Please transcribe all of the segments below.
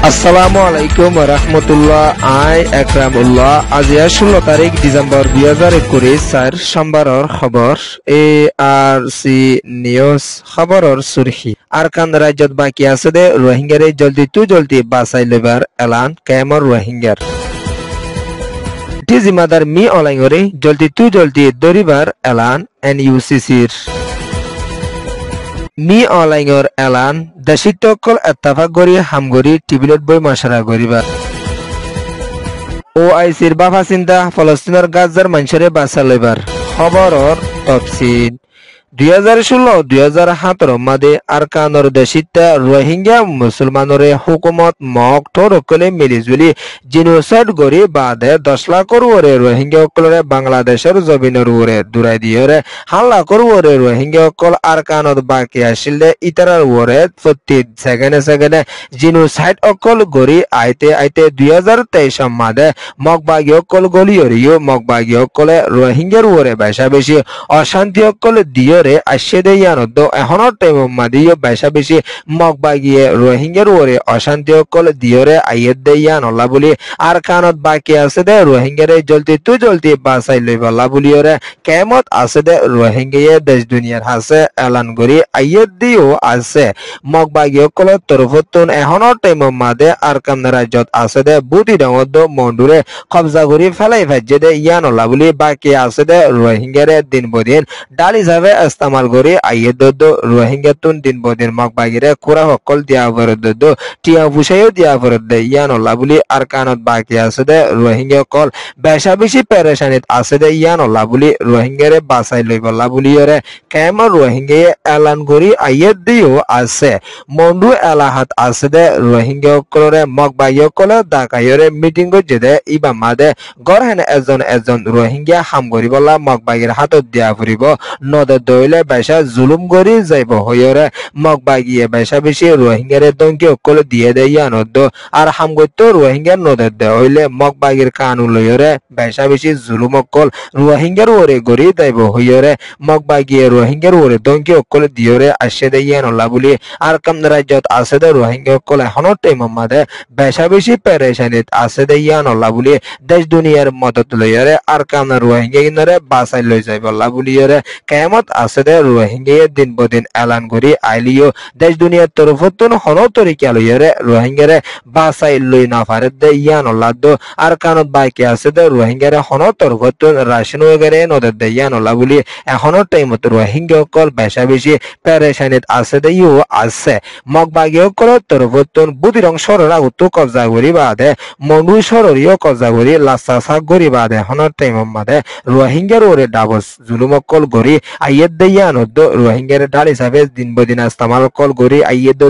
আসসালামু আলাইকুম রহমতুল্লাহ। আই একরামুল্লাহ। আজি 16 তারিখ ডিসেম্বর 2021 চার সোমবাৰৰ খবৰ। ARC নিউজ খবৰৰ সুরখি। আরকান রাজ্যত বাকি আছে দে রোহিঙ্গারে জলদি বাঁচাই লইবার এলান কেমর রোহিঙ্গার জিম্মাদার মি অলাইঙরে জলদি দরিবার এলান NUCCর মি অলাইঙর এলান দেশিতকল এত্তাফাক গরি হামগরি টিবিলত বই মশারা গরিবার OICর বাফা চিন্তা ফলস্তিনের গাজার মানুষেরে বাঁচা লইবার খবরর তফসিল 2016-2017 মাদে আরকানর দেশিতা রোহিঙ্গা মুসলমানরে হুকুমত মক ঠোরকলে মিলিজুলি জিনোসাইড গরি বাদে 10 লাখর ওরে রোহিঙ্গা অকলরে বাংলাদেশের জমিনের ওরে দূরাই দিয়রে হাল্লা করবরে রোহিঙ্গা অকল আরকানত বাকি আসিলে ইতারার ওরে প্রতি সেকেন্ডে জিনোসাইড অকল গরি আইতে 2023 মাদে মগবাগি অকল গলিয়রিও মগবাগি অকলে রোহিঙ্গার ওরে বেশা বেশি অশান্তি অকল দিয়ে আসছে দেয়ানত এখনৰ টাইম মাদিও বেশা বেশি মগবাগিয়ে রোহিঙ্গার ওরে অশান্তি অকল দিয়রে আইয়ের দেয়ান অল্লা বলি আর কানত বাকি আছে দে রোহিঙ্গারে জলদি বাঁচাই লইবলা বলিয়রে কেমত আছে দে রোহিঙ্গায়ে দেশ দুনিয়ার হাসে এলান করি আইয়ের দিও আছে মগবাগি অকল তরফতুন এখনৰ টাইম মাদে আর কান রাজ্যত আছে দে বুটি ডাঙত মন্ডুরে কবজা করি ফেলাই ভাজ্যে দে ইয়ান অল্লা বলি বাকি আছে দে রোহিঙ্গারে দিন বদিন ডাল হিসাবে ইস্তেমাল করে আইয়ে দদ্দ রোহিঙ্গাতুন দিন বদিন মগবাগিরে কুরা হকল দিয়া ভরত দদ্দ টিয়া ফুসাইও দিয়া ভরত দে ইয়ান অল্লা বলি আর কানত বাকি আছে দে রোহিঙ্গা কল বেশা বেশি পেরেশানিত আছে দে ইয়ান অল্লা বলি রোহিঙ্গারে বাঁচাই লইবলা বলিয়রে কেমন রোহিঙ্গায়ে এলান করি আইয়ে দিও আছে মন্ডু এলাহাত আছে দে রোহিঙ্গা কলরে মগবাগি কলে দাকাইরে মিটিং করছে দে ইবা মাদে গরহেন এজন রোহিঙ্গা হাম করিবলা মগবাগির হাতত দিয়া ফুরিব নদে দইলে বেশা জুলুম করি যাইব হইরে মগবাগিয়ে বেশা বেশি রোহিঙ্গারে দঙ্কি অকল দিয়ে দেয় ইয়ানদ আর হামগত্য রোহিঙ্গার নদে দে হইলে মগবাগির কানু লইরে বেশা বেশি জুলুম অকল রোহিঙ্গার ওরে গড়ি যাইব হইরে মগবাগিয়ে রোহিঙ্গার ওরে দঙ্কি অকল দিয়রে আসে দেয় ইয়ানল্লা বলি আর কাম রাজ্যত আছে দে রোহিঙ্গা অকল এখনো টাইম মাদে বেশা বেশি পেরেশানিত আছে দে ইয়ানল্লা বলি দেশ দুনিয়ার মদত লইরে আর কাম রোহিঙ্গা কিনরে বাঁচাই লই যাইবল্লা বলিয়রে কেমত আছে দে রোহিঙ্গায়ে দিন বদিন এলান করি আইলিও দেশ দুনিয়ার তরফতুন হনো তরিকা লইরে রোহিঙ্গারে বাঁচাই লই না পারে দে ইয়ান অল্লাদ আর কানত বাইকে আছে দে রোহিঙ্গারে হনো তরফতুন রাশন ওগেরে নদে দে ইয়ান অল্লা বলি এখনো টাইমত রোহিঙ্গা অকল বেশা বেশি পেরেশানিত আছে দে ইও আছে মগবাগি অকল তরফতুন বুদিরং সররা উত্তু কবজা করি বাদে মন্ডু সররিও কবজা করি লাসা সাক করি বাদে হনো টাইম মাদে রোহিঙ্গার ওরে ডাবস জুলুম অকল গরি আইয়েদ দেয়ানত রোহিঙ্গার ঢাল হিসাবে দিন বদিন ইস্তেমাল কল গরি আইয়েদ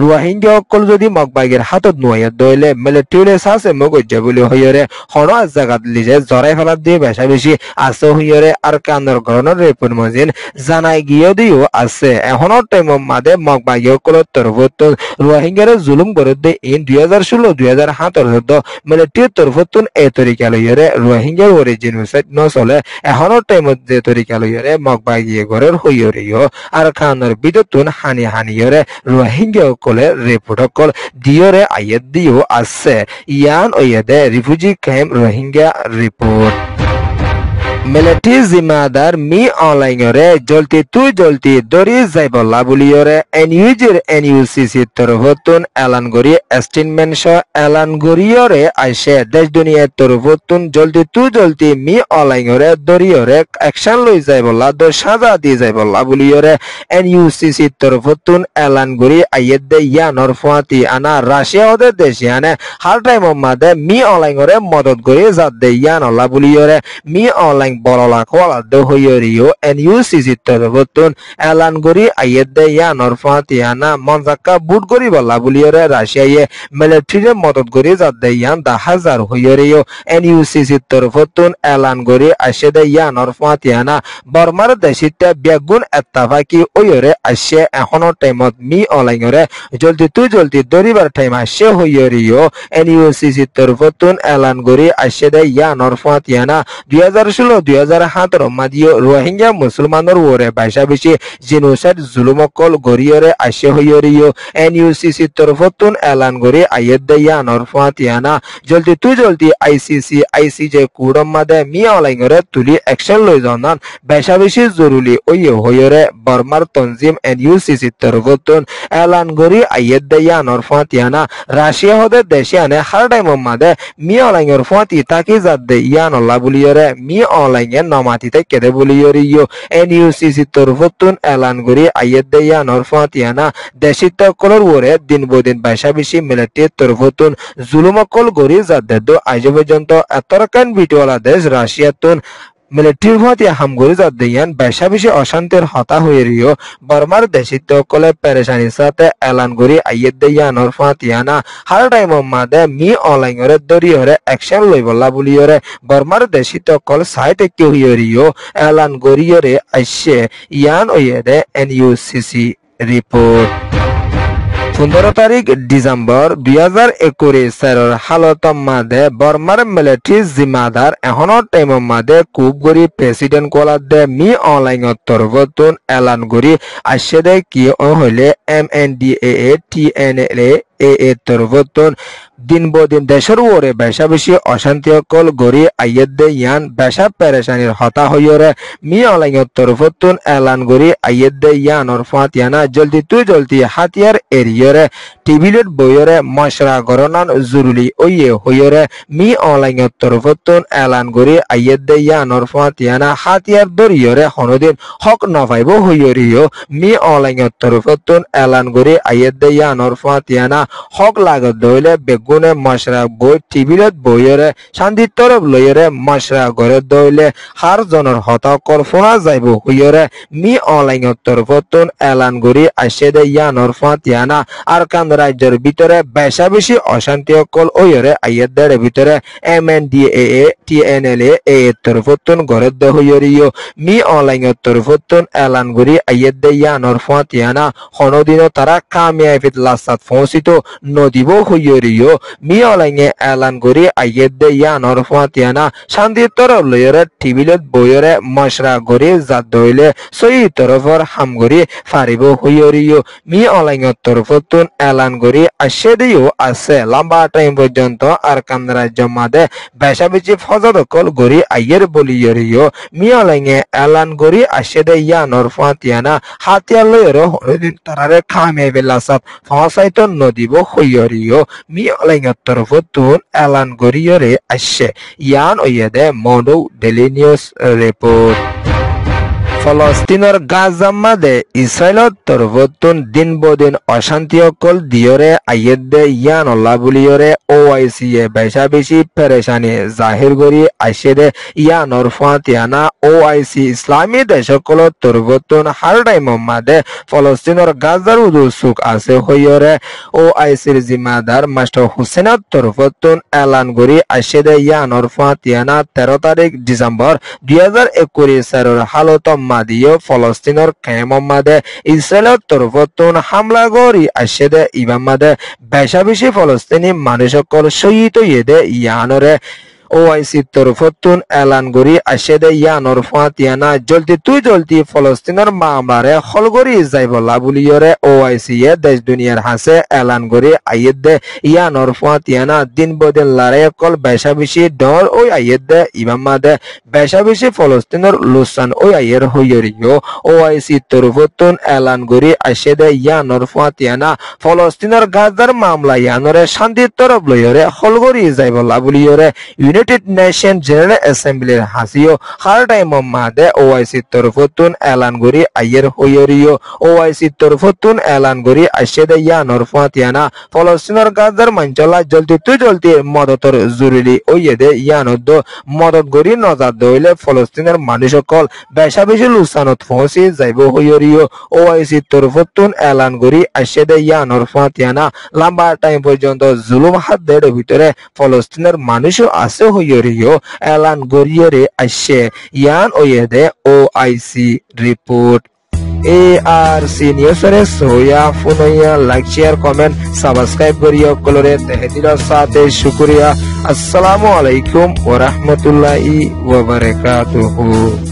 রোহিঙ্গা অকল যদি মগবাগির হাতত নুয়াইয়া দইলে মিলিটারিলে সাসে মগজ্জা বলি হইরে হন জায়গাত লিজে জরাই ফেলাত দিয়ে বেশা বেশি আছে হইরে আর কান্দর গরনের রেপুন মজিন জানাই গিয়ে দিও আছে এখনো টাইম মাদে মগবাগি অকল তরফত রোহিঙ্গারে জুলুম করে দে ইন 2016-2017 মিলিটারির তরফতুন এই তরিকা লইরে রোহিঙ্গার ওরে জিনোসাইড ন চলে এখনো টাইমত যে তরিকা লইরে মগবাগিয়ে ঘরের হইয়রিও আর খানের বিদতুন হানিয়রে রোহিঙ্গা অকলে রিপোর্ট অকল দিয়রে আইয়েদ দিও আছে ইয়ান ওয়েদে refugee camp Rohingya report military জিম্মাদার মি অনলাইনরে জলদি দরি যাইবলা বলিয়রে NUCC তরফতুন এলান গরি স্টেটমেন্ট এলান গরিয়রে আইসে দেশ দুনিয়ার তরফতুন জলদি মি অনলাইনরে দরিয়রে অ্যাকশন লই যাইবলা দ সাজা দি যাইবলা বলিয়রে NUCC তরফতুন এলান গরি আইয়েদ দে ইয়ানর ফুয়াতি আনা রাশিয়া ওদের দেশিয়ানে হাল টাইম মাদে মি অনলাইনরে মদত গরি জাত দে ইয়ানলা বলিয়রে মি অনলাইন বড়লা কোয়ালা দে হইয়রিও NUCC তরফতুন এলান গরি আইয়েদ দে ইয়ানর ফুয়াতি আনা মনজাক্কা বুট গরি বলা বলিয়রে রাশিয়ায়ে মিলিটারিরে মদত গরি জাত দে ইয়ান 10,000 হইয়রিও NUCC তরফতুন এলান গরি আসে দে ইয়ানর ফুয়াতি আনা বর্মার দেশিতে বেগুন এত্তাফাকি ওয়রে আসে এখনো টাইমত মি অনলাইনরে জলদি দরিবার টাইম আসে হইয়রিও NUCC তরফতুন এলান গরি আসে দে ইয়ানর ফুয়াতি আনা 2016 2017 মাদিও রোহিঙ্গা মুসলমানের ওরে বাইশা বেশি জিনোসাইড জুলুমকল গরিয়রে আসে হইয়রিও NUCC তরফতুন এলান গরি আইয়েদ দেয়ানর ফাতিয়ানা জলদি ICC ICJ কুড়ম মাদে মি অলাইngরে তুলি অ্যাকশন লই জনান বাইশা বেশি জরুরি ওইয়ে হইয়রে বর্মার তনজিম NUCC তরফতুন এলান গরি আইয়েদ দেয়ানর ফাতিয়ানা রাশিয়া হদে দেশে আনে হার টাইম মাদে মি অলাইngর ফাতি তাকি জাদে ইয়ানল্লাহ বুলিয়রে মি অলাইঙে নমাতিতে কেদে বুলিয়রিও NUCC তরফতুন এলান গরি আইয়েদ দেয়ানর ফাতিয়ানা দেশিত কলর ওরে দিন বদিন বাইশা বেশি মিলিটারি তরফতুন জুলুমকল গরি জাদে দো আজ পর্যন্ত এতরকান বিটওয়ালা দেশ রাশিয়াতুন মিলিটারির ভাতি হামগরি জাদিয়ান বাইশা বেশি অশান্তির হতা হইরিও বর্মার দেশিত কলে পেরেশানির সাথে এলান গরি আইয়েদ দেয়ানর ফাতিয়ানা হার টাইম মাদে মি অনলাইনরে দরিয়রে অ্যাকশন লইবলা বুলিয়রে বর্মার দেশিত কল সাইট কি হইরিও এলান গরিয়রে আইছে ইয়ান ওয়েদে NUCC রিপোর্ট 15 তারিখ ডিসেম্বর 2021 হালত মাদে বর্মার মিলিটারি জিম্মাদার এখনো টাইম মাদে কুব গরি প্রেসিডেন্ট কলার দে মি অনলাইন তরফতুন এলান গরি আসে দে কি হইলে MNDAA TNLA তরফতুন দিন বদিন দেশের ওরে বেশা বেশি অশান্তি কল গরি আইয়েদ দে ইয়ান বেশা পেরেশানির হতা হইরে মি অনলাইন তরফতুন এলান গরি আইয়েদ দে ইয়ানর ফাতিয়ানা জলদি হাতিয়ার এরিয়রে টিবিলেট বইরে মশরা গরনান জরুরি ওইয়ে হইরে মি অনলাইন তরফতুন এলান গরি আইয়েদ দে ইয়ানর ফাতিয়ানা হাতিয়ার দরিয়রে হনদিন হক নফাইব হইরিও মি অনলাইন তরফতুন এলান গরি আইয়েদ দে ইয়ানর ফাতিয়ানা হক লাগত দইলে বেগুনে মশরা বই টিবিলত বইরে শান্তি তরফ লইরে মশরা গরে দইলে হার জনের হতা কল্পনা যাইব হইরে মি অনলাইন তরফতুন এলান গরি আসে দে ইয়ানর ফাতিয়ানা আর কান রাজ্যের ভিতরে বেশা বেশি অশান্তি কল ওইরে আইয়েদের ভিতরে MNDAA TNLA তরফতুন গরে দে হইরিও মি অনলাইন তরফতুন এলান গরি আইয়েদ দে ইয়ানর ফাতিয়ানা হনদিন তারা কামিয়াবিত লাসাত পৌঁছিত নদীব হইরিও মি অলাইঙে এলান গরি আইয়েদ দে ইয়ানর ফাতিয়ানা শান্তি তরফ লইরে টিবিলত বইরে মশরা গরি জাত দইলে সই তরফর হামগরি ফারিব হইরিও মি অলাইঙ তরফতুন এলান গরি আসে দিও আছে লম্বা টাইম পর্যন্ত আর কান রাজ্য মাদে বেশা বেশি ফজদকল গরি আইয়ের বলিয়রিও মি অলাইঙে এলান গরি আসে দে ইয়ানর ফাতিয়ানা হাতিয়ার লইরে হনদিন তারারে খামিয়াবে লাসাত ফাসাইত নদীব হইরিও মি অলাইঙ তরফতুন এলান গরিয়রে আসে ইয়ান ওয়েদে মডো ডেইলি নিউজ রিপোর্ট ফলস্তিনের গাজা মাদে ইসরায়েলত তরফতুন দিন বদিন অশান্তি অকল দিয়রে আইয়েদ দে ইয়ানল্লাহ বুলিয়রে OIC বেশা বেশি পেরেশানি জাহির করি আসে দে ইয়ানর ফাতিয়ানা OIC ইসলামী দেশকল তরফতুন হার টাইম মাদে ফলস্তিনের গাজার উদুসুক আছে হইরে OICর জিম্মাদার মাস্টার হুসেনার তরফতুন এলান করি আসে দে ইয়ানর ফাতিয়ানা 13 তারিখ ডিসেম্বর 2021 হালত মাদিও ফলস্তিনের কেম মাদে ইসরায়েলের তরফতুন হামলা গরি আসে দে ইবাম মাদে বেশা বেশি ফলস্তিনি মানুষকল শহীদ হইয়ে ইয়ানরে OIC তরফতুন এলান করি আসে দে ইয়ানর ফাতিয়ানা জলদি ফলস্তিনের মামলারে হলগরি যাইবলা বুলিয়রে OIC দেশ দুনিয়ার হাসে এলান করি আইয়েদ দে ইয়ানর ফাতিয়ানা দিন বদিন লারে কল বেশা বেশি ডর ওই আইয়েদ দে ইমাম মাদে বেশা বেশি ফলস্তিনের লুসান ওই আইয়ের হইরিও OIC তরফতুন এলান করি আসে দে ইয়ানর ফাতিয়ানা ফলস্তিনের গাজার মামলা ইয়ানরে শান্তির তরফ লইরে হলগরি যাইবলা বুলিয়রে ইউনাইটেড নেশন জেনারেল অ্যাসেম্বলির হাসিও হার টাইম মাদে OIC তরফতুন এলান করি আইয়ের হইরিও OIC তরফতুন এলান করি আসে দে ইয়ানর ফাতিয়ানা ফলস্তিনের গাজার মাঞ্চলা জলদি মদতর জরুরি ওইদে ইয়ানদ মদত করি নজার দইলে ফলস্তিনের মানুষসকল বেশা বেশি লুসানত পৌঁছি যাইব হইরিও OIC তরফতুন এলান করি আসে দে ইয়ানর ফাতিয়ানা লম্বা টাইম পর্যন্ত জুলুম হাত দেড় ভিতরে ফলস্তিনের মানুষও আছে হইরিও এলান গরিয়রে আসে ইয়ান ওয়েদে OIC রিপোর্ট ARC নিউজরে সোয়া ফুনইয়া লাইক শেয়ার কমেন্ট সাবস্ক্রাইব করিও কলরে তেহেদির সাথে শুকরিয়া। আসসালামু আলাইকুম ওয়া রাহমাতুল্লাহি ওয়া বারাকাতুহু।